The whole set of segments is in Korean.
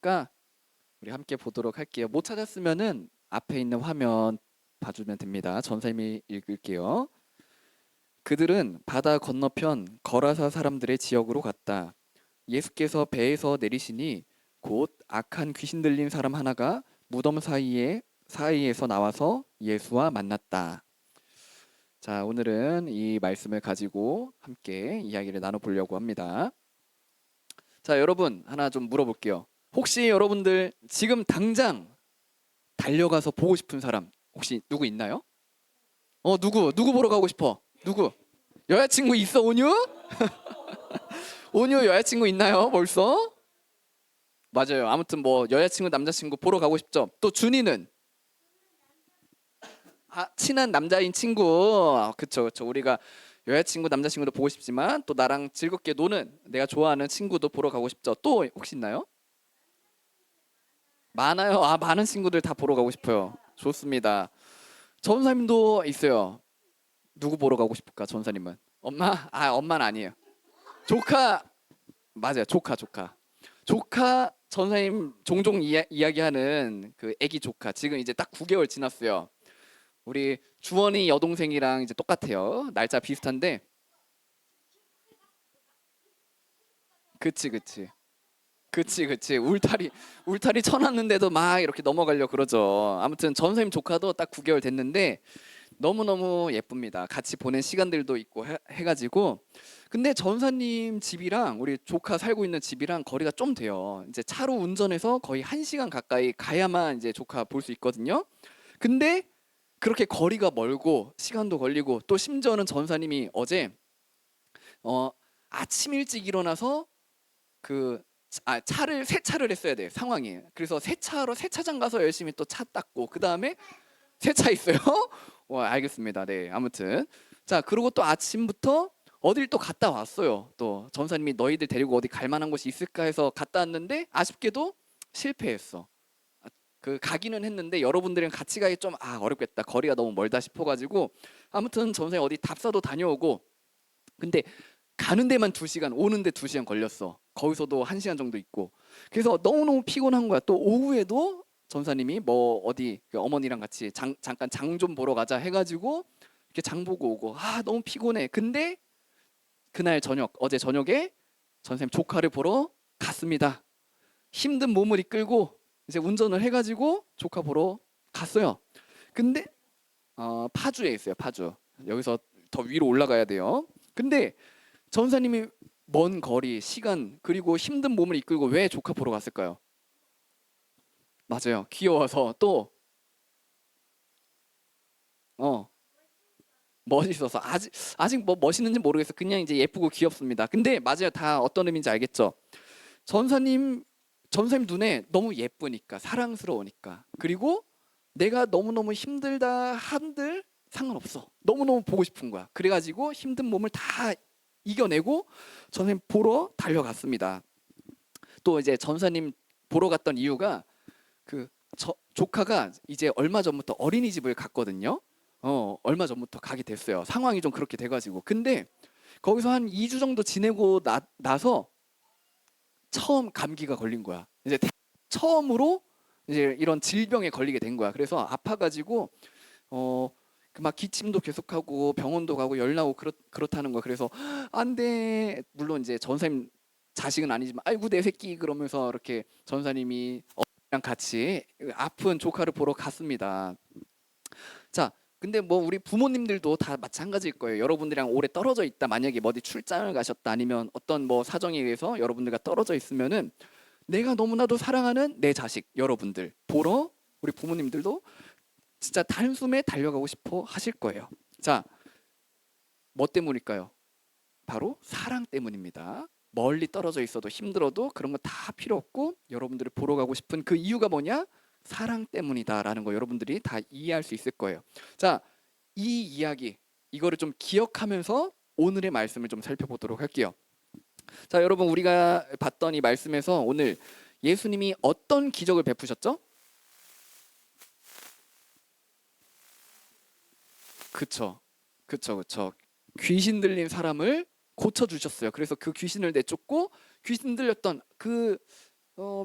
있을까? 우리 함께 보도록 할게요. 못 찾았으면은 앞에 있는 화면 봐주면 됩니다. 전사님이 읽을게요. 그들은 바다 건너편 거라사 사람들의 지역으로 갔다. 예수께서 배에서 내리시니 곧 악한 귀신 들린 사람 하나가 무덤 사이에서 나와서 예수와 만났다. 자, 오늘은 이 말씀을 가지고 함께 이야기를 나눠보려고 합니다. 자, 여러분 하나 좀 물어볼게요. 혹시 여러분들 지금 당장 달려가서 보고 싶은 사람 혹시 누구 있나요? 누구 보러 가고 싶어? 누구? 여자친구 있어, 온유? 온유 여자친구 있나요, 벌써? 맞아요. 아무튼 뭐 여자친구, 남자친구 보러 가고 싶죠. 또 준이는 친한 남자인 친구. 그쵸, 그쵸. 우리가 여자친구, 남자친구도 보고 싶지만 또 나랑 즐겁게 노는 내가 좋아하는 친구도 보러 가고 싶죠. 또 혹시 있나요? 많아요. 많은 친구들 다 보러 가고 싶어요. 좋습니다. 전사님도 있어요. 누구 보러 가고 싶을까, 전사님은? 엄마? 엄마는 아니에요. 조카. 맞아요. 조카 전사님 종종 이야기하는 그 애기 조카. 지금 이제 딱 9개월 지났어요. 우리 주원이 여동생이랑 이제 똑같아요. 날짜 비슷한데. 그치. 그치. 울타리 쳐놨는데도 막 이렇게 넘어가려 그러죠. 아무튼 전사님 조카도 딱 9개월 됐는데 너무너무 예쁩니다. 같이 보낸 시간들도 있고 해가지고. 근데 전사님 집이랑 우리 조카 살고 있는 집이랑 거리가 좀 돼요. 이제 차로 운전해서 거의 1시간 가까이 가야만 이제 조카 볼 수 있거든요. 근데 그렇게 거리가 멀고 시간도 걸리고 또 심지어는 전사님이 어제 어, 아침 일찍 일어나서 그 차를 세차를 했어야 돼요. 상황이. 그래서 세차로 세차장 가서 열심히 또 차 닦고 그 다음에 세차 있어요? 와, 알겠습니다. 네, 아무튼 자, 그리고 또 아침부터 어딜 또 갔다 왔어요. 또 전사님이 너희들 데리고 어디 갈 만한 곳이 있을까 해서 갔다 왔는데 아쉽게도 실패했어. 그 가기는 했는데 여러분들이랑 같이 가기 좀 어렵겠다. 거리가 너무 멀다 싶어가지고 아무튼 전사님 어디 답사도 다녀오고 근데 가는 데만 2시간, 오는데 2시간 걸렸어. 거기서도 1시간 정도 있고. 그래서 너무너무 피곤한 거야. 또 오후에도 전사님이 뭐 어디 그 어머니랑 같이 잠깐 장 좀 보러 가자 해가지고 이렇게 장 보고 오고 너무 피곤해. 근데 그날 어제 저녁에 전사님 조카를 보러 갔습니다. 힘든 몸을 이끌고 이제 운전을 해가지고 조카 보러 갔어요. 근데 파주에 있어요. 파주. 여기서 더 위로 올라가야 돼요. 근데 전사님이 먼 거리, 시간 그리고 힘든 몸을 이끌고 왜 조카 보러 갔을까요? 맞아요. 귀여워서 또 어, 멋있어서 아직 뭐 멋있는지 모르겠어. 그냥 이제 예쁘고 귀엽습니다. 근데 맞아요. 다 어떤 의미인지 알겠죠? 전사님 전사님 눈에 너무 예쁘니까 사랑스러우니까 그리고 내가 너무너무 힘들다 한들 상관없어. 너무너무 보고 싶은 거야. 그래가지고 힘든 몸을 다 이겨내고 전사님 보러 달려갔습니다. 또 이제 전사님 보러 갔던 이유가 그 조카가 이제 얼마 전부터 어린이집을 갔거든요. 얼마 전부터 가게 됐어요. 상황이 좀 그렇게 돼가지고. 근데 거기서 한 2주 정도 지내고 나서 처음 감기가 걸린 거야. 이제 처음으로 이제 이런 질병에 걸리게 된 거야. 그래서 아파가지고 막 기침도 계속하고 병원도 가고 열 나고 그렇다는 거야. 그래서 안 돼. 물론 이제 전사님 자식은 아니지만 아이고 내 새끼 그러면서 이렇게 전사님이 랑 같이 아픈 조카를 보러 갔습니다. 자, 근데 뭐 우리 부모님들도 다 마찬가지일 거예요. 여러분들이랑 오래 떨어져 있다 만약에 뭐 어디 출장을 가셨다 아니면 어떤 뭐 사정에 의해서 여러분들과 떨어져 있으면은 내가 너무나도 사랑하는 내 자식 여러분들 보러 우리 부모님들도 진짜 단숨에 달려가고 싶어 하실 거예요. 자, 뭐 때문일까요? 바로 사랑 때문입니다. 멀리 떨어져 있어도 힘들어도 그런 거 다 필요 없고 여러분들을 보러 가고 싶은 그 이유가 뭐냐? 사랑 때문이다라는 거 여러분들이 다 이해할 수 있을 거예요. 자, 이 이야기 이거를 좀 기억하면서 오늘의 말씀을 좀 살펴보도록 할게요. 자, 여러분 우리가 봤던 이 말씀에서 오늘 예수님이 어떤 기적을 베푸셨죠? 그쵸, 그쵸. 귀신 들린 사람을 고쳐 주셨어요. 그래서 그 귀신을 내쫓고 귀신 들렸던 그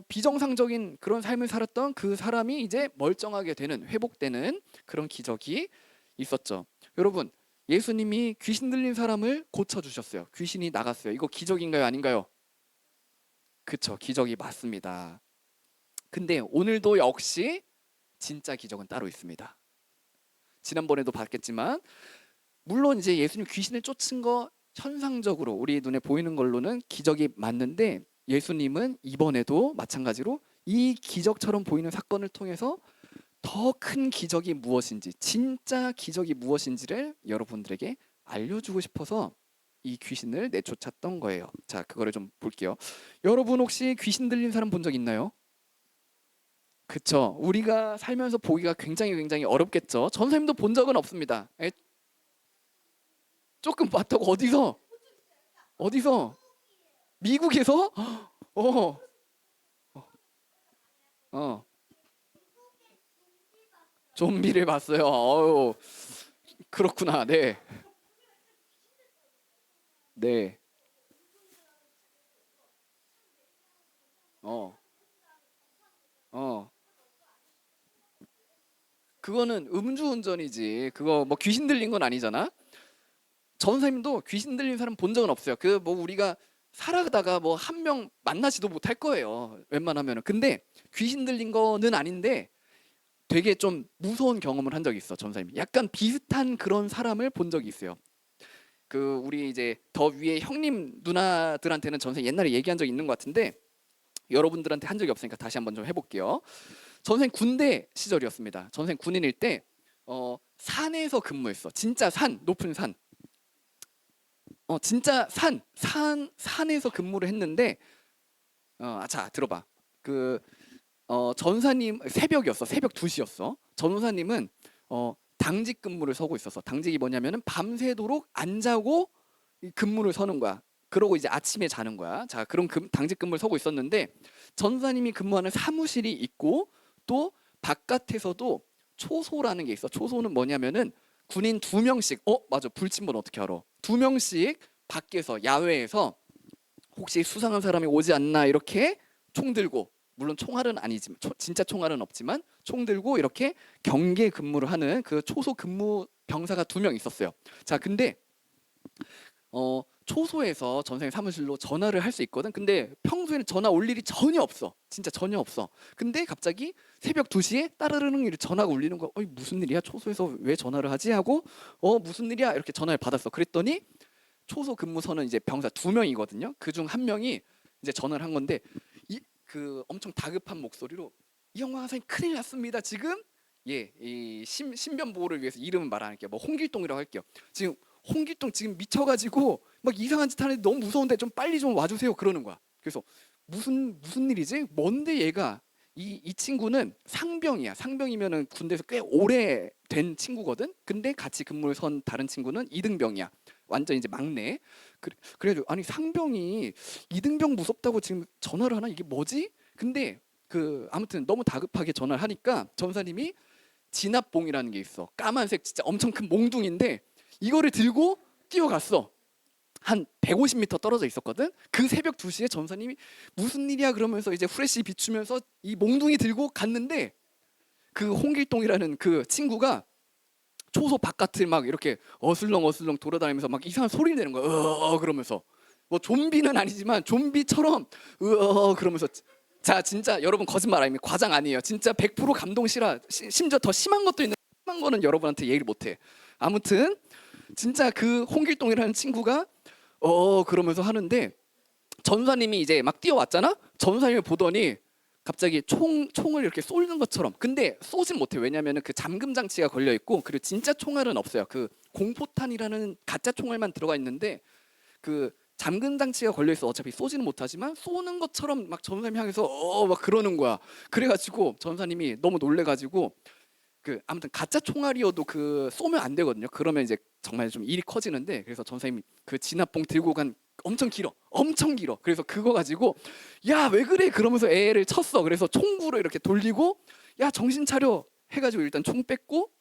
비정상적인 그런 삶을 살았던 그 사람이 이제 멀쩡하게 되는, 회복되는 그런 기적이 있었죠. 여러분, 예수님이 귀신 들린 사람을 고쳐주셨어요. 귀신이 나갔어요. 이거 기적인가요, 아닌가요? 그쵸, 기적이 맞습니다. 근데 오늘도 역시 진짜 기적은 따로 있습니다. 지난번에도 봤겠지만, 물론 이제 예수님 귀신을 쫓은 거 현상적으로 우리 눈에 보이는 걸로는 기적이 맞는데, 예수님은 이번에도 마찬가지로 이 기적처럼 보이는 사건을 통해서 더 큰 기적이 무엇인지, 진짜 기적이 무엇인지를 여러분들에게 알려주고 싶어서 이 귀신을 내쫓았던 거예요. 자, 그거를 좀 볼게요. 여러분 혹시 귀신 들린 사람 본 적 있나요? 그쵸. 우리가 살면서 보기가 굉장히 어렵겠죠. 전사님도 본 적은 없습니다. 조금 봤다고. 어디서? 어디서? 미국에서? 어, 어, 좀비를 봤어요. 그렇구나. 네, 네, 어, 어. 그거는 음주운전이지. 그거 뭐 귀신 들린 건 아니잖아. 전사님도 귀신 들린 사람 본 적은 없어요. 그 뭐 우리가 살아가다가 뭐 한 명 만나지도 못할 거예요. 웬만하면은. 근데 귀신 들린 거는 아닌데 되게 좀 무서운 경험을 한 적이 있어, 전사님이. 약간 비슷한 그런 사람을 본 적이 있어요. 그 우리 이제 더 위에 형님 누나들한테는 전생 옛날에 얘기한 적 있는 것 같은데 여러분들한테 한 적이 없으니까 다시 한번 좀 해볼게요. 전생 군대 시절이었습니다. 전생 군인일 때 산에서 근무했어. 진짜 산, 높은 산. 진짜 산에서 근무를 했는데 자 들어봐. 그 전사님 새벽이었어. 새벽 2시였어. 전사님은 당직 근무를 서고 있었어. 당직이 뭐냐면은 밤새도록 안 자고 이 근무를 서는 거야. 그러고 이제 아침에 자는 거야. 자, 그런 당직 근무를 서고 있었는데 전사님이 근무하는 사무실이 있고 또 바깥에서도 초소라는 게 있어. 초소는 뭐냐면은 군인 2명씩 맞아. 불침번 어떻게 알아? 2명씩 밖에서 야외에서 혹시 수상한 사람이 오지 않나 이렇게 총 들고, 물론 총알은 아니지만 진짜 총알은 없지만 총 들고 이렇게 경계 근무를 하는 그 초소 근무 병사가 2명 있었어요. 자, 근데 초소에서 전생 사무실로 전화를 할 수 있거든. 근데 평소에는 전화 올 일이 전혀 없어. 진짜 전혀 없어. 근데 갑자기 새벽 2시에 따르릉 이렇게 전화가 울리는 거야. 무슨 일이야? 초소에서 왜 전화를 하지? 하고 무슨 일이야? 이렇게 전화를 받았어. 그랬더니 초소 근무선은 이제 병사 2명이거든요. 그중 한 명이 이제 전화를 한 건데 그 엄청 다급한 목소리로 이영광 선생님 큰일 났습니다. 지금 이 신변 보호를 위해서 이름은 말 안 할게요. 뭐 홍길동이라고 할게요. 지금 홍길동 지금 미쳐가지고 막 이상한 짓 하는데 너무 무서운데 좀 빨리 좀 와주세요. 그러는 거야. 그래서 무슨 일이지? 뭔데 얘가 이 친구는 상병이야. 상병이면은 군대에서 꽤 오래 된 친구거든. 근데 같이 근무를 선 다른 친구는 이등병이야. 완전 이제 막내. 그래가지고 아니 상병이 이등병 무섭다고 지금 전화를 하나? 이게 뭐지? 근데 그 아무튼 너무 다급하게 전화를 하니까 전사님이 진압봉이라는 게 있어. 까만색 진짜 엄청 큰 몽둥인데 이거를 들고 뛰어갔어. 한 150m 떨어져 있었거든. 그 새벽 2시에 전사님이 무슨 일이야 그러면서 이제 후레쉬 비추면서 이 몽둥이 들고 갔는데 그 홍길동이라는 그 친구가 초소 바깥을 막 이렇게 어슬렁 돌아다니면서 막 이상한 소리를 내는 거야. 그러면서 뭐 좀비는 아니지만 좀비처럼 그러면서 자 진짜 여러분 거짓말 아닙니다. 과장 아니에요. 진짜 100% 감동 실화. 심지어 더 심한 것도 있는데 심한 거는 여러분한테 얘기를 못해. 아무튼 진짜 그 홍길동이라는 친구가 그러면서 하는데 전사님이 이제 막 뛰어왔잖아. 전사님을 보더니 갑자기 총을 이렇게 쏘는 것처럼. 근데 쏘진 못해. 왜냐면은 그 잠금 장치가 걸려 있고 그리고 진짜 총알은 없어요. 그 공포탄이라는 가짜 총알만 들어가 있는데 그 잠금 장치가 걸려 있어. 어차피 쏘지는 못하지만 쏘는 것처럼 막 전사님 향해서 막 그러는 거야. 그래가지고 전사님이 너무 놀래가지고 그 아무튼 가짜 총알이어도 그 쏘면 안 되거든요. 그러면 이제 정말 좀 일이 커지는데 그래서 전사님이 그 진압봉 들고 간 엄청 길어. 그래서 그거 가지고 야 왜 그래 그러면서 애를 쳤어. 그래서 총구를 이렇게 돌리고 야 정신 차려 해가지고 일단 총 뺐고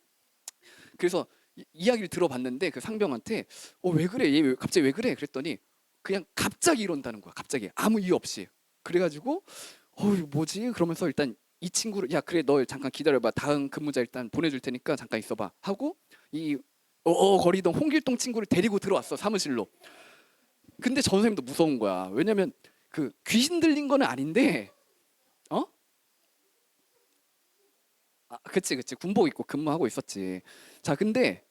그래서 이야기를 들어봤는데 그 상병한테 왜 그래 얘 갑자기 왜 그래 그랬더니 그냥 갑자기 이런다는 거야. 갑자기 아무 이유 없이. 그래가지고 뭐지? 그러면서 일단 이 친구를 야 그래 너 잠깐 기다려봐. 다음 근무자 일단 보내줄 테니까 잠깐 있어봐. 하고 이 거리던 홍길동 친구를 데리고 들어왔어 사무실로. 근데 전 선생님도 무서운 거야. 왜냐면 그 귀신 들린 거는 아닌데 어? 그치 군복 입고 근무하고 있었지. 자 근데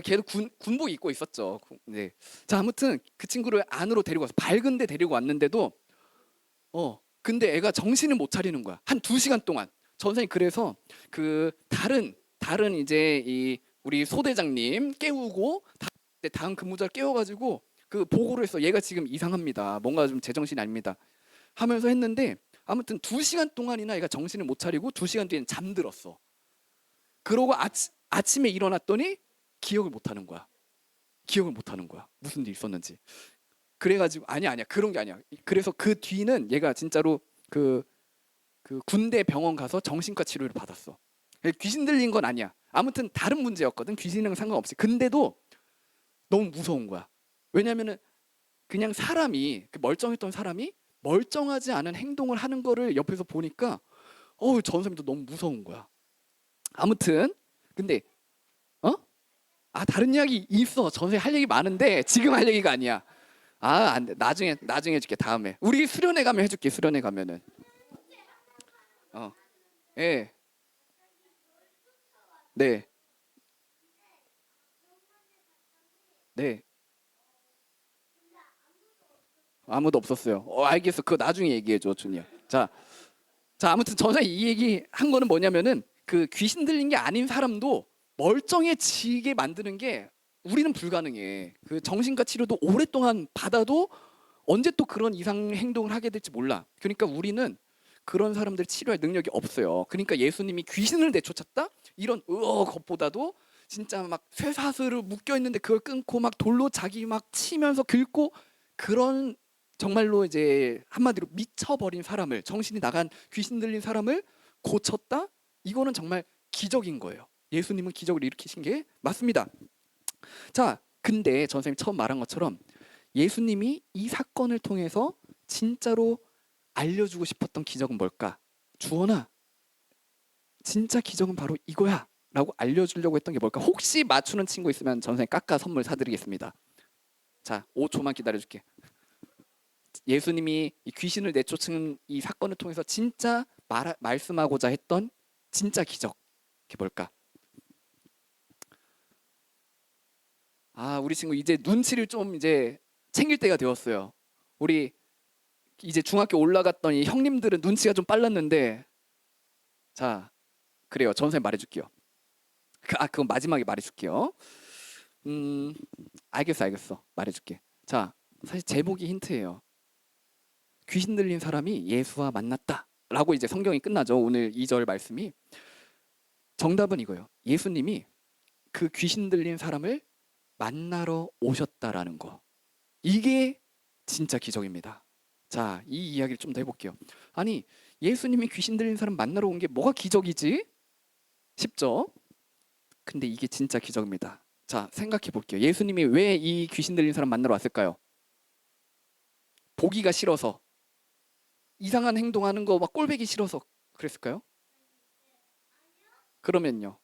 걔도 군복 입고 있었죠. 네. 자 아무튼 그 친구를 안으로 데리고 와서 밝은데 데리고 왔는데도 근데 애가 정신을 못 차리는 거야. 한 2시간 동안. 선생님 그래서 그 다른 이제 이 우리 소대장님 깨우고 다음 근무자를 깨워가지고 그 보고를 했어. 얘가 지금 이상합니다. 뭔가 좀 제정신이 아닙니다. 하면서 했는데 아무튼 2시간 동안이나 얘가 정신을 못 차리고 2시간 뒤엔 잠들었어. 그러고 아침에 일어났더니 기억을 못 하는 거야. 기억을 못 하는 거야. 무슨 일 있었는지. 그래가지고 아니야 그런 게 아니야. 그래서 그 뒤는 얘가 진짜로 그 군대 병원 가서 정신과 치료를 받았어. 귀신 들린 건 아니야. 아무튼 다른 문제였거든. 귀신이랑 상관없이. 근데도 너무 무서운 거야. 왜냐면은 그냥 사람이 그 멀쩡했던 사람이 멀쩡하지 않은 행동을 하는 거를 옆에서 보니까 전 사람도 너무 무서운 거야. 아무튼 근데 어? 다른 이야기 있어. 전에 할 얘기 많은데 지금 할 얘기가 아니야. 안 돼. 나중에 해줄게. 다음에 우리 수련회 가면 해줄게. 수련회 가면은 어, 예, 네, 네. 아무도 없었어요. 알겠어. 그거 나중에 얘기해줘, 준이야. 자, 아무튼 전에 이 얘기 한 거는 뭐냐면은 그 귀신 들린 게 아닌 사람도 멀쩡해지게 만드는 게 우리는 불가능해. 그 정신과 치료도 오랫동안 받아도 언제 또 그런 이상 행동을 하게 될지 몰라. 그러니까 우리는 그런 사람들 치료할 능력이 없어요. 그러니까 예수님이 귀신을 내쫓았다? 이런 것보다도 진짜 막 쇠사슬을 묶여 있는데 그걸 끊고 막 돌로 자기 막 치면서 긁고 그런 정말로 이제 한마디로 미쳐버린 사람을 정신이 나간 귀신 들린 사람을 고쳤다? 이거는 정말 기적인 거예요. 예수님은 기적을 일으키신 게 맞습니다. 자, 근데 전 선생님 처음 말한 것처럼 예수님이 이 사건을 통해서 진짜로 알려주고 싶었던 기적은 뭘까? 주원아, 진짜 기적은 바로 이거야 라고 알려주려고 했던 게 뭘까? 혹시 맞추는 친구 있으면 전 선생님 깎아 선물 사드리겠습니다. 자, 5초만 기다려줄게. 예수님이 이 귀신을 내쫓은 이 사건을 통해서 진짜 말씀하고자 했던 진짜 기적 그게 뭘까? 우리 친구 이제 눈치를 좀 이제 챙길 때가 되었어요. 우리 이제 중학교 올라갔던 이 형님들은 눈치가 좀 빨랐는데 자 그래요. 전 선생님 말해줄게요. 그건 마지막에 말해줄게요. 음 알겠어 말해줄게. 자 사실 제목이 힌트예요. 귀신 들린 사람이 예수와 만났다 라고 이제 성경이 끝나죠. 오늘 2절 말씀이. 정답은 이거예요. 예수님이 그 귀신 들린 사람을 만나러 오셨다라는 거. 이게 진짜 기적입니다. 자, 이 이야기를 좀 더 해볼게요. 아니, 예수님이 귀신 들린 사람 만나러 온 게 뭐가 기적이지? 싶죠? 근데 이게 진짜 기적입니다. 자, 생각해 볼게요. 예수님이 왜 이 귀신 들린 사람 만나러 왔을까요? 보기가 싫어서, 이상한 행동하는 거 막 꼴보기 싫어서 그랬을까요? 그러면요.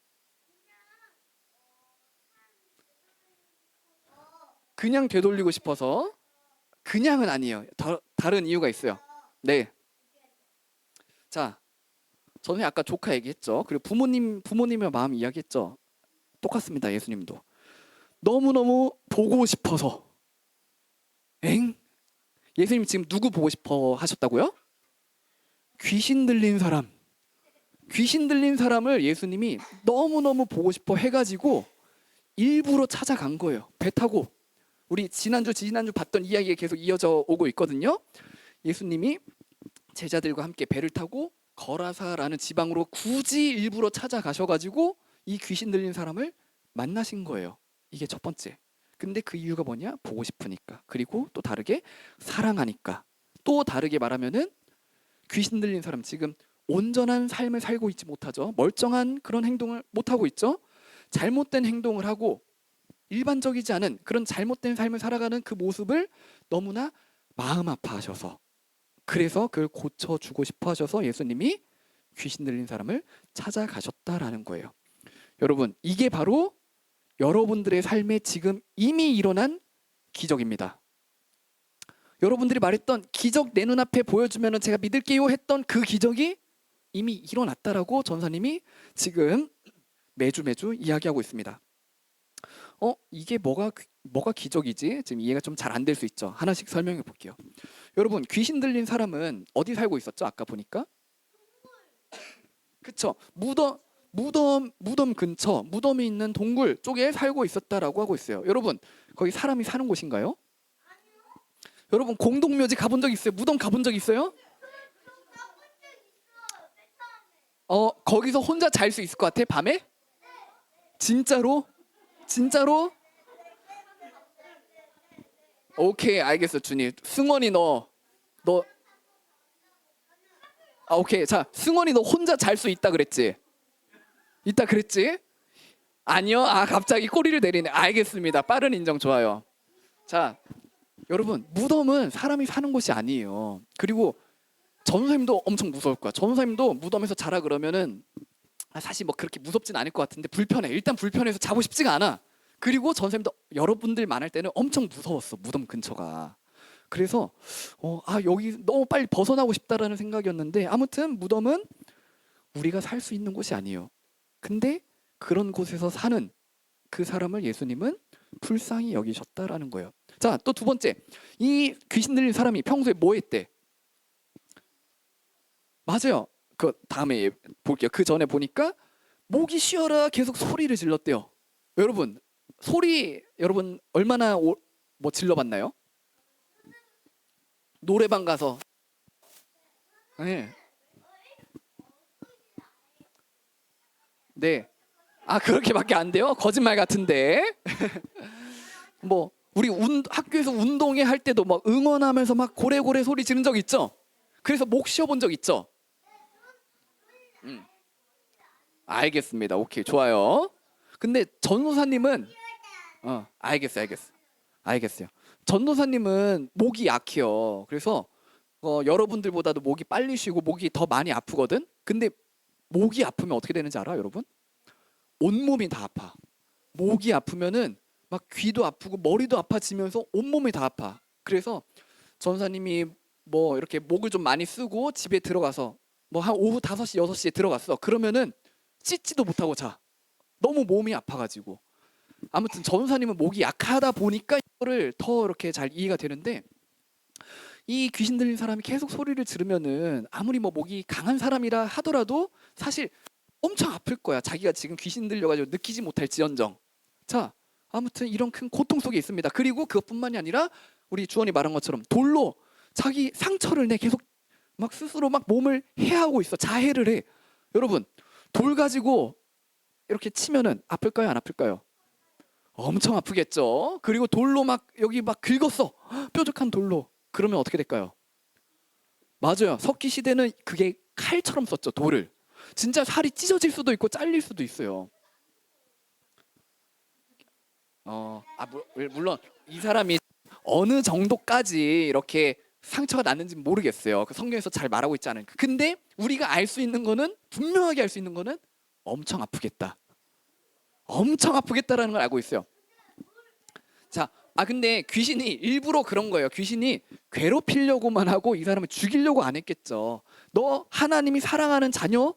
그냥 되돌리고 싶어서 그냥은 아니에요. 다른 이유가 있어요. 네. 자, 저는 아까 조카 얘기했죠. 그리고 부모님의 마음 이야기했죠. 똑같습니다. 예수님도 너무너무 보고 싶어서. 엥? 예수님 지금 누구 보고 싶어 하셨다고요? 귀신 들린 사람. 귀신 들린 사람을 예수님이 너무너무 보고 싶어 해가지고 일부러 찾아간 거예요. 배 타고. 우리 지난주 봤던 이야기가 계속 이어져 오고 있거든요. 예수님이 제자들과 함께 배를 타고 거라사라는 지방으로 굳이 일부러 찾아가셔가지고 이 귀신 들린 사람을 만나신 거예요. 이게 첫 번째. 근데 그 이유가 뭐냐? 보고 싶으니까. 그리고 또 다르게 사랑하니까. 또 다르게 말하면은 귀신 들린 사람 지금 온전한 삶을 살고 있지 못하죠. 멀쩡한 그런 행동을 못하고 있죠. 잘못된 행동을 하고 일반적이지 않은 그런 잘못된 삶을 살아가는 그 모습을 너무나 마음 아파하셔서 그래서 그걸 고쳐주고 싶어 하셔서 예수님이 귀신 들린 사람을 찾아가셨다라는 거예요. 여러분, 이게 바로 여러분들의 삶에 지금 이미 일어난 기적입니다. 여러분들이 말했던 기적 내 눈앞에 보여주면 제가 믿을게요 했던 그 기적이 이미 일어났다라고 전사님이 지금 매주 이야기하고 있습니다. 이게 뭐가 기적이지? 지금 이해가 좀 잘 안 될 수 있죠. 하나씩 설명해 볼게요. 여러분, 귀신 들린 사람은 어디 살고 있었죠? 아까 보니까 그쵸? 무덤 근처, 무덤이 있는 동굴 쪽에 살고 있었다라고 하고 있어요. 여러분, 거기 사람이 사는 곳인가요? 여러분, 공동묘지 가본 적 있어요? 무덤 가본 적 있어요? 거기서 혼자 잘 수 있을 것 같아? 밤에? 진짜로? 진짜로? 오케이, 알겠어, 준이. 승원이 오케이. 자, 승원이 너 혼자 잘 수 있다 그랬지? 있다 그랬지? 아니요. 갑자기 꼬리를 내리네. 알겠습니다. 빠른 인정 좋아요. 자, 여러분, 무덤은 사람이 사는 곳이 아니에요. 그리고 전도사님도 엄청 무서울 거야. 전도사님도 무덤에서 자라 그러면은 사실 뭐 그렇게 무섭진 않을 것 같은데 불편해. 일단 불편해서 자고 싶지가 않아. 그리고 전도사님도 여러분들 만날 때는 엄청 무서웠어. 무덤 근처가. 그래서 여기 너무 빨리 벗어나고 싶다라는 생각이었는데 아무튼 무덤은 우리가 살 수 있는 곳이 아니에요. 근데 그런 곳에서 사는 그 사람을 예수님은 불쌍히 여기셨다라는 거예요. 자, 또 두 번째, 이 귀신 들린 사람이 평소에 뭐 했대? 맞아요. 그 다음에 볼게요. 그 전에 보니까 목이 쉬어라 계속 소리를 질렀대요. 여러분, 소리 여러분 얼마나 뭐 질러봤나요? 노래방 가서. 네. 네. 그렇게밖에 안 돼요? 거짓말 같은데. 뭐 우리 학교에서 운동회 할 때도 막 응원하면서 막 고래고래 소리 지른 적 있죠? 그래서 목 쉬어본 적 있죠? 알겠습니다. 오케이, 좋아요. 근데 전도사님은 알겠어요. 전도사님은 목이 약해요. 그래서 여러분들보다도 목이 빨리 쉬고 목이 더 많이 아프거든. 근데 목이 아프면 어떻게 되는지 알아, 여러분? 온몸이 다 아파. 목이 아프면은 막 귀도 아프고 머리도 아파지면서 온몸이 다 아파. 그래서 전사님이 뭐 이렇게 목을 좀 많이 쓰고 집에 들어가서 뭐 한 오후 5시, 6시에 들어갔어. 그러면은 씻지도 못하고 자. 너무 몸이 아파가지고. 아무튼 전사님은 목이 약하다 보니까 이거를 더 이렇게 잘 이해가 되는데 이 귀신 들린 사람이 계속 소리를 지르면은 아무리 뭐 목이 강한 사람이라 하더라도 사실 엄청 아플 거야. 자기가 지금 귀신 들려가지고 느끼지 못할지언정. 자, 아무튼 이런 큰 고통 속에 있습니다. 그리고 그것뿐만이 아니라 우리 주원이 말한 것처럼 돌로 자기 상처를 내 계속 막 스스로 막 몸을 해하고 있어. 자해를 해. 여러분, 돌 가지고 이렇게 치면은 아플까요? 안 아플까요? 엄청 아프겠죠. 그리고 돌로 막 여기 막 긁었어. 뾰족한 돌로. 그러면 어떻게 될까요? 맞아요. 석기 시대는 그게 칼처럼 썼죠. 돌을. 진짜 살이 찢어질 수도 있고 잘릴 수도 있어요. 물론 이 사람이 어느 정도까지 이렇게 상처가 났는지 모르겠어요. 그 성경에서 잘 말하고 있지 않으니까. 근데 우리가 알 수 있는 거는 분명하게 알 수 있는 거는 엄청 아프겠다. 엄청 아프겠다라는 걸 알고 있어요. 자, 근데 귀신이 일부러 그런 거예요. 귀신이 괴롭히려고만 하고 이 사람을 죽이려고 안 했겠죠. 너 하나님이 사랑하는 자녀?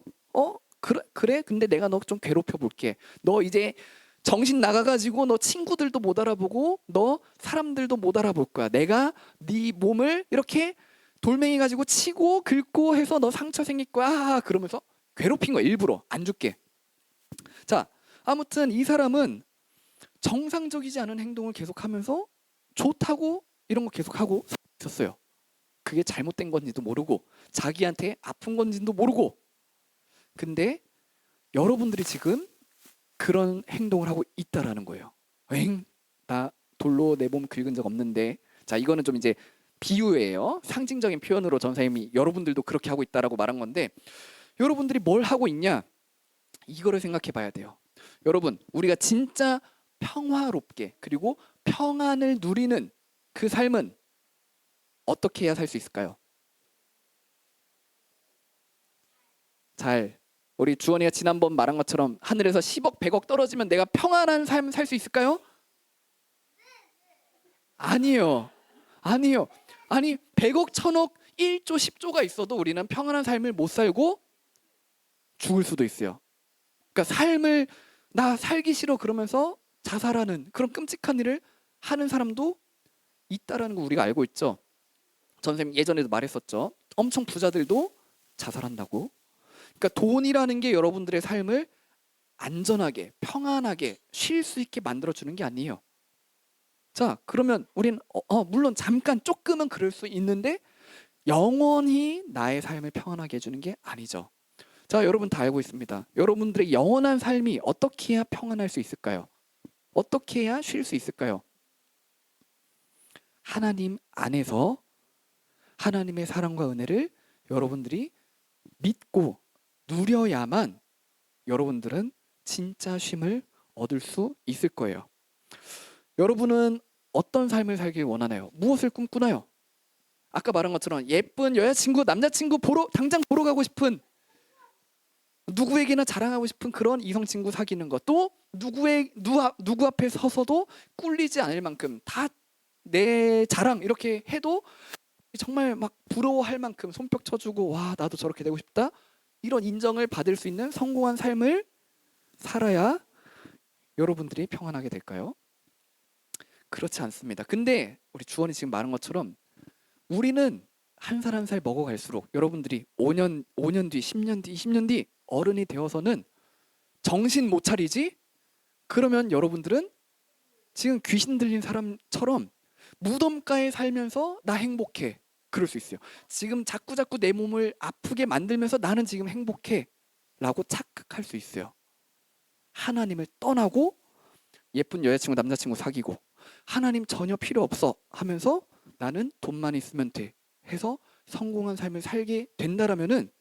그래? 근데 내가 너 좀 괴롭혀 볼게. 너 이제 정신 나가가지고 너 친구들도 못 알아보고 너 사람들도 못 알아볼 거야. 내가 네 몸을 이렇게 돌멩이 가지고 치고 긁고 해서 너 상처 생길 거야. 그러면서 괴롭힌 거야. 일부러 안 죽게. 자, 아무튼 이 사람은 정상적이지 않은 행동을 계속하면서 좋다고 이런 거 계속하고 있었어요. 그게 잘못된 건지도 모르고 자기한테 아픈 건지도 모르고. 근데 여러분들이 지금 그런 행동을 하고 있다라는 거예요. 나 돌로 내 몸 긁은 적 없는데. 자, 이거는 좀 이제 비유예요. 상징적인 표현으로 전사님이 여러분들도 그렇게 하고 있다라고 말한 건데 여러분들이 뭘 하고 있냐? 이거를 생각해 봐야 돼요. 여러분, 우리가 진짜 평화롭게 그리고 평안을 누리는 그 삶은 어떻게 해야 살 수 있을까요? 잘. 우리 주원이가 지난번 말한 것처럼 하늘에서 10억, 100억 떨어지면 내가 평안한 삶 살 수 있을까요? 아니요. 아니요. 아니 100억, 1000억, 1조, 10조가 있어도 우리는 평안한 삶을 못 살고 죽을 수도 있어요. 그러니까 삶을 나 살기 싫어 그러면서 자살하는 그런 끔찍한 일을 하는 사람도 있다라는 거 우리가 알고 있죠. 전 선생님 예전에도 말했었죠. 엄청 부자들도 자살한다고. 그러니까 돈이라는 게 여러분들의 삶을 안전하게, 평안하게 쉴 수 있게 만들어주는 게 아니에요. 자, 그러면 우린 물론 잠깐 조금은 그럴 수 있는데 영원히 나의 삶을 평안하게 해주는 게 아니죠. 자, 여러분 다 알고 있습니다. 여러분들의 영원한 삶이 어떻게 해야 평안할 수 있을까요? 어떻게 해야 쉴 수 있을까요? 하나님 안에서 하나님의 사랑과 은혜를 여러분들이 믿고 누려야만 여러분들은 진짜 쉼을 얻을 수 있을 거예요. 여러분은 어떤 삶을 살길 원하나요? 무엇을 꿈꾸나요? 아까 말한 것처럼 예쁜 여자친구, 남자친구 당장 보러 가고 싶은, 누구에게나 자랑하고 싶은 그런 이성 친구 사귀는 것, 또 누구 앞에 서서도 꿀리지 않을 만큼 다 내 자랑 이렇게 해도 정말 막 부러워할 만큼 손뼉 쳐주고 와 나도 저렇게 되고 싶다 이런 인정을 받을 수 있는 성공한 삶을 살아야 여러분들이 평안하게 될까요? 그렇지 않습니다. 근데 우리 주원이 지금 말한 것처럼 우리는 한 살 한 살 먹어갈수록 여러분들이 5년 뒤, 10년 뒤, 20년 뒤 어른이 되어서는 정신 못 차리지? 그러면 여러분들은 지금 귀신 들린 사람처럼 무덤가에 살면서 나 행복해. 그럴 수 있어요. 지금 자꾸 내 몸을 아프게 만들면서 나는 지금 행복해 라고 착각할 수 있어요. 하나님을 떠나고 예쁜 여자친구 남자친구 사귀고 하나님 전혀 필요 없어 하면서 나는 돈만 있으면 돼 해서 성공한 삶을 살게 된다라면은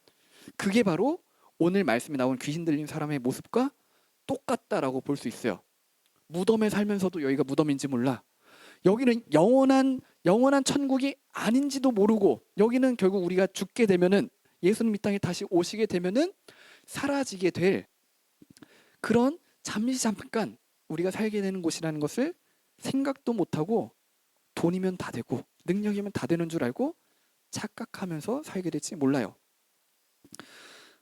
그게 바로 오늘 말씀에 나온 귀신 들린 사람의 모습과 똑같다라고 볼 수 있어요. 무덤에 살면서도 여기가 무덤인지 몰라. 여기는 영원한 천국이 아닌지도 모르고 여기는 결국 우리가 죽게 되면은 예수님 이 땅에 다시 오시게 되면은 사라지게 될 그런 잠깐 우리가 살게 되는 곳이라는 것을 생각도 못하고 돈이면 다 되고 능력이면 다 되는 줄 알고 착각하면서 살게 될지 몰라요.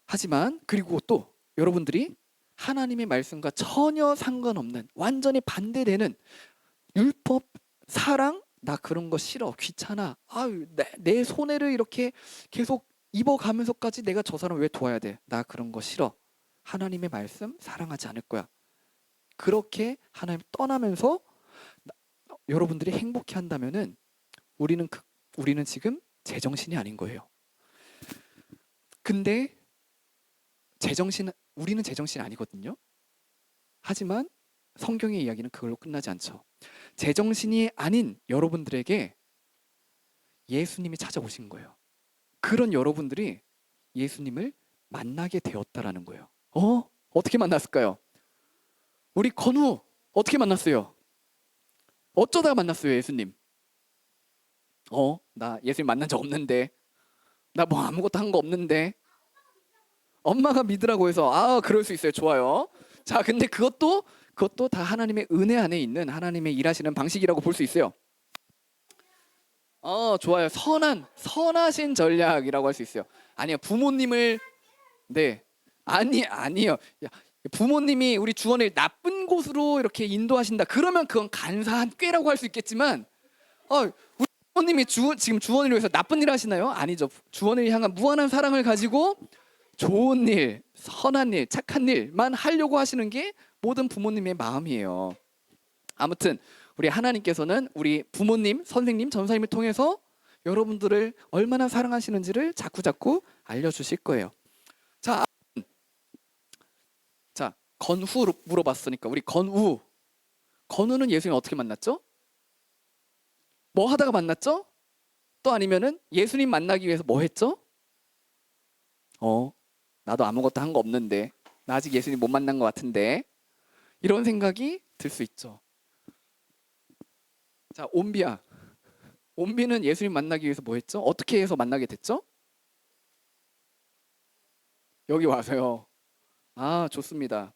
하지만 그리고 또 여러분들이 하나님의 말씀과 전혀 상관없는 완전히 반대되는 율법, 사랑, 나 그런 거 싫어, 귀찮아. 아유, 내 손해를 이렇게 계속 입어가면서까지 내가 저 사람 왜 도와야 돼? 나 그런 거 싫어. 하나님의 말씀 사랑하지 않을 거야. 그렇게 하나님 떠나면서 여러분들이 행복해 한다면은 우리는 지금 제정신이 아닌 거예요. 근데 우리는 제정신이 아니거든요. 하지만 성경의 이야기는 그걸로 끝나지 않죠. 제정신이 아닌 여러분들에게 예수님이 찾아오신 거예요. 그런 여러분들이 예수님을 만나게 되었다라는 거예요. 어떻게 만났을까요? 우리 건우 어떻게 만났어요? 어쩌다가 만났어요, 예수님? 나 예수님 만난 적 없는데. 나 뭐 아무것도 한 거 없는데. 엄마가 믿으라고 해서 그럴 수 있어요. 좋아요. 자, 근데 그것도 다 하나님의 은혜 안에 있는 하나님의 일하시는 방식이라고 볼 수 있어요. 좋아요. 선하신 전략이라고 할 수 있어요. 아니요, 부모님을 네, 아니요. 야, 부모님이 우리 주원을 나쁜 곳으로 이렇게 인도하신다. 그러면 그건 간사한 꾀라고 할 수 있겠지만, 우리 부모님이 지금 주원을 위해서 나쁜 일 하시나요? 아니죠. 주원을 향한 무한한 사랑을 가지고 좋은 일, 선한 일, 착한 일만 하려고 하시는 게 모든 부모님의 마음이에요. 아무튼 우리 하나님께서는 우리 부모님, 선생님, 전사님을 통해서 여러분들을 얼마나 사랑하시는지를 자꾸 알려주실 거예요. 자, 건후 물어봤으니까 우리 건우는 예수님 어떻게 만났죠? 뭐 하다가 만났죠? 또 아니면은 예수님 만나기 위해서 뭐 했죠? 나도 아무것도 한 거 없는데 나 아직 예수님 못 만난 것 같은데 이런 생각이 들 수 있죠. 자, 옴비야 온비는 예수님 만나기 위해서 뭐 했죠? 어떻게 해서 만나게 됐죠? 여기 와서요. 아, 좋습니다.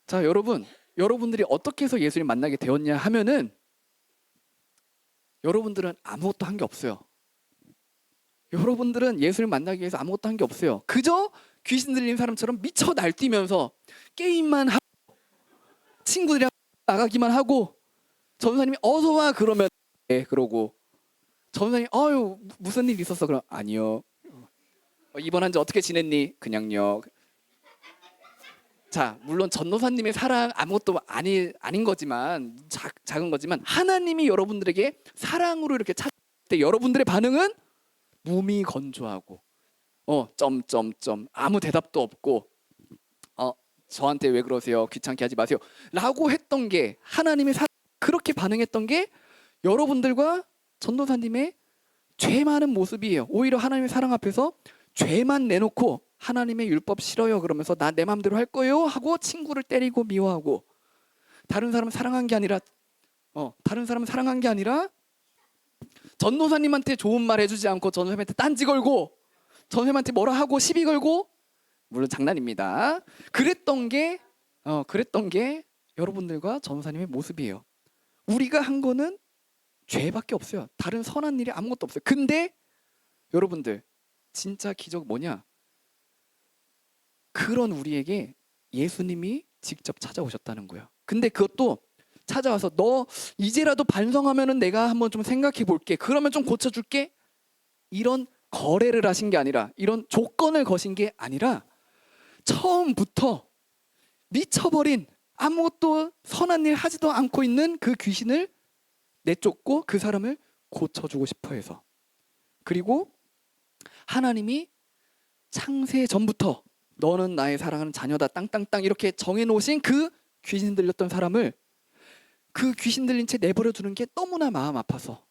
자, 여러분들이 어떻게 해서 예수님 만나게 되었냐 하면은 여러분들은 아무것도 한 게 없어요. 여러분들은 예수를 만나기 위해서 아무것도 한 게 없어요. 그저 귀신 들린 사람처럼 미쳐 날뛰면서 게임만 하고 친구들이랑 나가기만 하고 전사님이 어서 와 그러면 네 그러고 전사님 아유 무슨 일 있었어 그럼 아니요. 이번 한 주 어떻게 지냈니? 그냥요. 자 물론 전도사님의 사랑 아무것도 아닌 거지만 작은 거지만 하나님이 여러분들에게 사랑으로 이렇게 찾을 때 여러분들의 반응은 무미건조하고 점점점 아무 대답도 없고 저한테 왜 그러세요? 귀찮게 하지 마세요. 라고 했던 게 하나님의 그렇게 반응했던 게 여러분들과 전도사님의 죄 많은 모습이에요. 오히려 하나님의 사랑 앞에서 죄만 내놓고 하나님의 율법 싫어요 그러면서 나 내 마음대로 할 거예요 하고 친구를 때리고 미워하고 다른 사람 사랑한 게 아니라 전도사님한테 좋은 말 해주지 않고 전도사님한테 딴지 걸고 전도사님한테 뭐라 하고 시비 걸고 물론 장난입니다. 그랬던 게 여러분들과 전도사님의 모습이에요. 우리가 한 거는 죄밖에 없어요. 다른 선한 일이 아무것도 없어요. 근데 여러분들 진짜 기적 뭐냐? 그런 우리에게 예수님이 직접 찾아오셨다는 거예요. 근데 그것도 찾아와서 너 이제라도 반성하면은 내가 한번 좀 생각해 볼게. 그러면 좀 고쳐줄게. 이런 거래를 하신 게 아니라 이런 조건을 거신 게 아니라 처음부터 미쳐버린 아무것도 선한 일 하지도 않고 있는 그 귀신을 내쫓고 그 사람을 고쳐주고 싶어 해서 그리고 하나님이 창세 전부터 너는 나의 사랑하는 자녀다 땅땅땅 이렇게 정해놓으신 그 귀신 들렸던 사람을 그 귀신 들린 채 내버려 두는 게 너무나 마음 아파서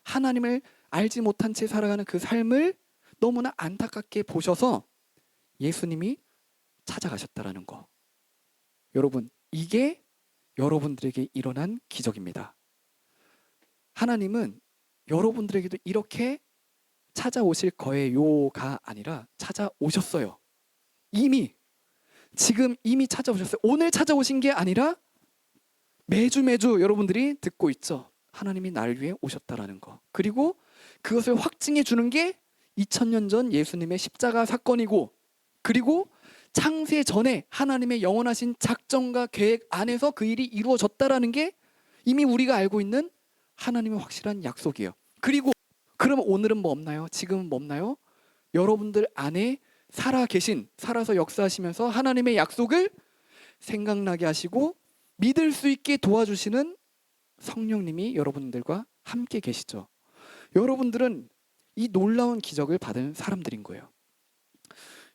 하나님을 알지 못한 채 살아가는 그 삶을 너무나 안타깝게 보셔서 예수님이 찾아가셨다라는 거. 여러분 이게 여러분들에게 일어난 기적입니다. 하나님은 여러분들에게도 이렇게 찾아오실 거예요가 아니라 찾아오셨어요. 지금 이미 찾아오셨어요. 오늘 찾아오신 게 아니라 매주 여러분들이 듣고 있죠. 하나님이 나를 위해 오셨다라는 거. 그리고 그것을 확증해 주는 게 2000년 전 예수님의 십자가 사건이고 그리고 창세 전에 하나님의 영원하신 작정과 계획 안에서 그 일이 이루어졌다라는 게 이미 우리가 알고 있는 하나님의 확실한 약속이에요. 그리고 그러면 오늘은 뭐 없나요? 지금은 뭐 없나요? 여러분들 안에 살아서 역사하시면서 하나님의 약속을 생각나게 하시고 믿을 수 있게 도와주시는 성령님이 여러분들과 함께 계시죠. 여러분들은 이 놀라운 기적을 받은 사람들인 거예요.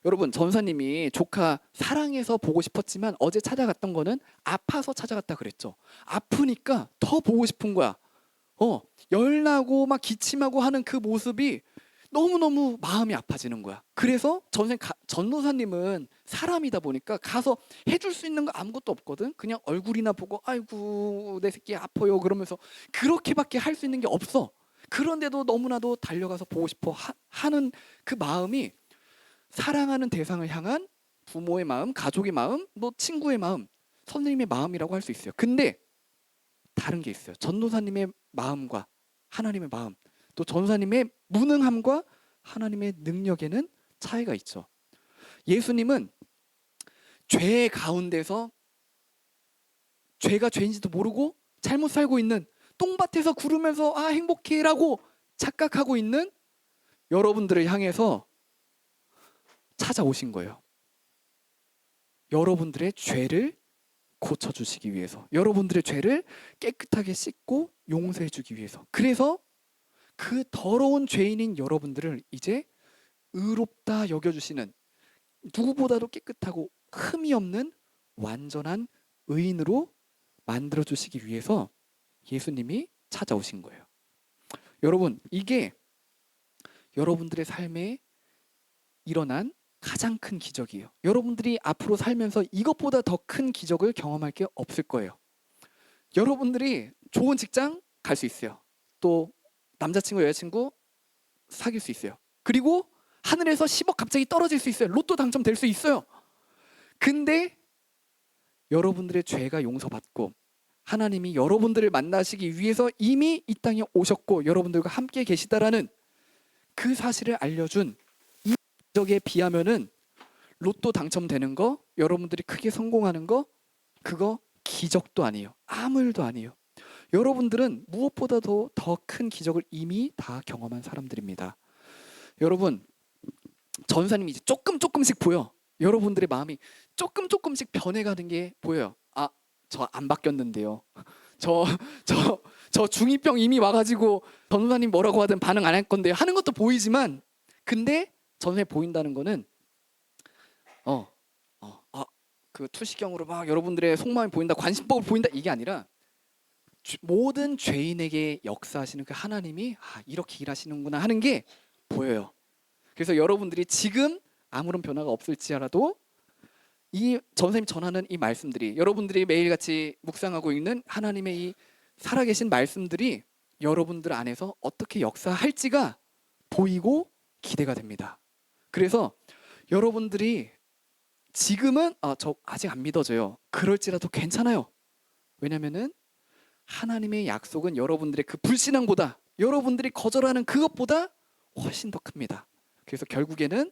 여러분 전사님이 조카 사랑해서 보고 싶었지만 어제 찾아갔던 거는 아파서 찾아갔다 그랬죠. 아프니까 더 보고 싶은 거야. 열나고 막 기침하고 하는 그 모습이 너무너무 마음이 아파지는 거야. 그래서 전도사님은 사람이다 보니까 가서 해줄 수 있는 거 아무것도 없거든. 그냥 얼굴이나 보고 아이고 내 새끼 아파요 그러면서 그렇게밖에 할 수 있는 게 없어. 그런데도 너무나도 달려가서 보고 싶어 하는 그 마음이 사랑하는 대상을 향한 부모의 마음, 가족의 마음, 뭐 친구의 마음, 선생님의 마음이라고 할 수 있어요. 근데 다른 게 있어요. 전도사님의 마음과 하나님의 마음, 또 전도사님의 무능함과 하나님의 능력에는 차이가 있죠. 예수님은 죄 가운데서 죄가 죄인지도 모르고 잘못 살고 있는 똥밭에서 구르면서 아 행복해라고 착각하고 있는 여러분들을 향해서 찾아오신 거예요. 여러분들의 죄를 고쳐주시기 위해서, 여러분들의 죄를 깨끗하게 씻고 용서해주기 위해서. 그래서 그 더러운 죄인인 여러분들을 이제 의롭다 여겨주시는, 누구보다도 깨끗하고 흠이 없는 완전한 의인으로 만들어주시기 위해서 예수님이 찾아오신 거예요. 여러분, 이게 여러분들의 삶에 일어난 가장 큰 기적이에요. 여러분들이 앞으로 살면서 이것보다 더 큰 기적을 경험할 게 없을 거예요. 여러분들이 좋은 직장 갈 수 있어요. 또 남자친구 여자친구 사귈 수 있어요. 그리고 하늘에서 10억 갑자기 떨어질 수 있어요. 로또 당첨될 수 있어요. 근데 여러분들의 죄가 용서받고 하나님이 여러분들을 만나시기 위해서 이미 이 땅에 오셨고 여러분들과 함께 계시다라는 그 사실을 알려준 이 기적에 비하면은 로또 당첨되는 거, 여러분들이 크게 성공하는 거, 그거 기적도 아니에요. 아무 일도 아니에요. 여러분들은 무엇보다도 더 큰 기적을 이미 다 경험한 사람들입니다. 여러분, 전사님이 이제 조금씩 보여. 여러분들의 마음이 조금씩 변해가는 게 보여요. 아, 저 안 바뀌었는데요. 저 중2병 이미 와가지고 전사님 뭐라고 하든 반응 안 할 건데요. 하는 것도 보이지만, 근데 전사님 보인다는 거는 그 투시경으로 막 여러분들의 속마음이 보인다, 관심법을 보인다 이게 아니라 모든 죄인에게 역사하시는 그 하나님이 이렇게 일하시는구나 하는 게 보여요. 그래서 여러분들이 지금 아무런 변화가 없을지라도 이 전사님 전하는 이 말씀들이 여러분들이 매일같이 묵상하고 있는 하나님의 이 살아계신 말씀들이 여러분들 안에서 어떻게 역사할지가 보이고 기대가 됩니다. 그래서 여러분들이 지금은 저 아직 안 믿어져요. 그럴지라도 괜찮아요. 왜냐면은 하나님의 약속은 여러분들의 그 불신앙보다 여러분들이 거절하는 그것보다 훨씬 더 큽니다. 그래서 결국에는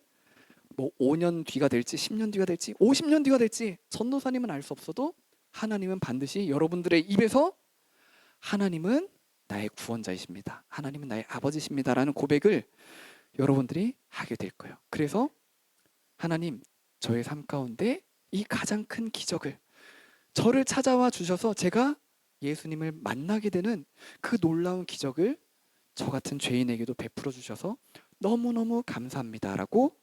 뭐 5년 뒤가 될지 10년 뒤가 될지 50년 뒤가 될지 전도사님은 알 수 없어도 하나님은 반드시 여러분들의 입에서 하나님은 나의 구원자이십니다. 하나님은 나의 아버지십니다라는 고백을 여러분들이 하게 될 거예요. 그래서 하나님, 저의 삶 가운데 이 가장 큰 기적을 저를 찾아와 주셔서 제가 예수님을 만나게 되는 그 놀라운 기적을 저 같은 죄인에게도 베풀어 주셔서 너무너무 감사합니다라고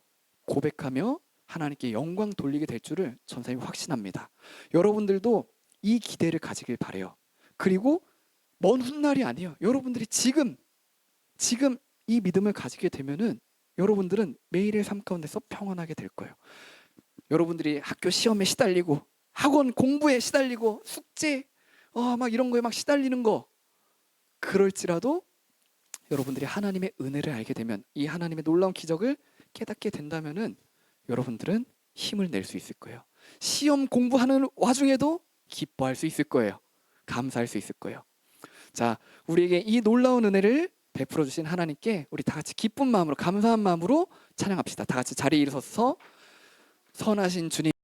고백하며 하나님께 영광 돌리게 될 줄을 전사님이 확신합니다. 여러분들도 이 기대를 가지길 바래요. 그리고 먼 훗날이 아니에요. 여러분들이 지금 이 믿음을 가지게 되면은 여러분들은 매일의 삶 가운데서 평안하게 될 거예요. 여러분들이 학교 시험에 시달리고 학원 공부에 시달리고 숙제 막 이런 거에 막 시달리는 거 그럴지라도 여러분들이 하나님의 은혜를 알게 되면 이 하나님의 놀라운 기적을 깨닫게 된다면은 여러분들은 힘을 낼 수 있을 거예요. 시험 공부하는 와중에도 기뻐할 수 있을 거예요. 감사할 수 있을 거예요. 자, 우리에게 이 놀라운 은혜를 베풀어 주신 하나님께 우리 다 같이 기쁜 마음으로 감사한 마음으로 찬양합시다. 다 같이 자리에 일어서서 선하신 주님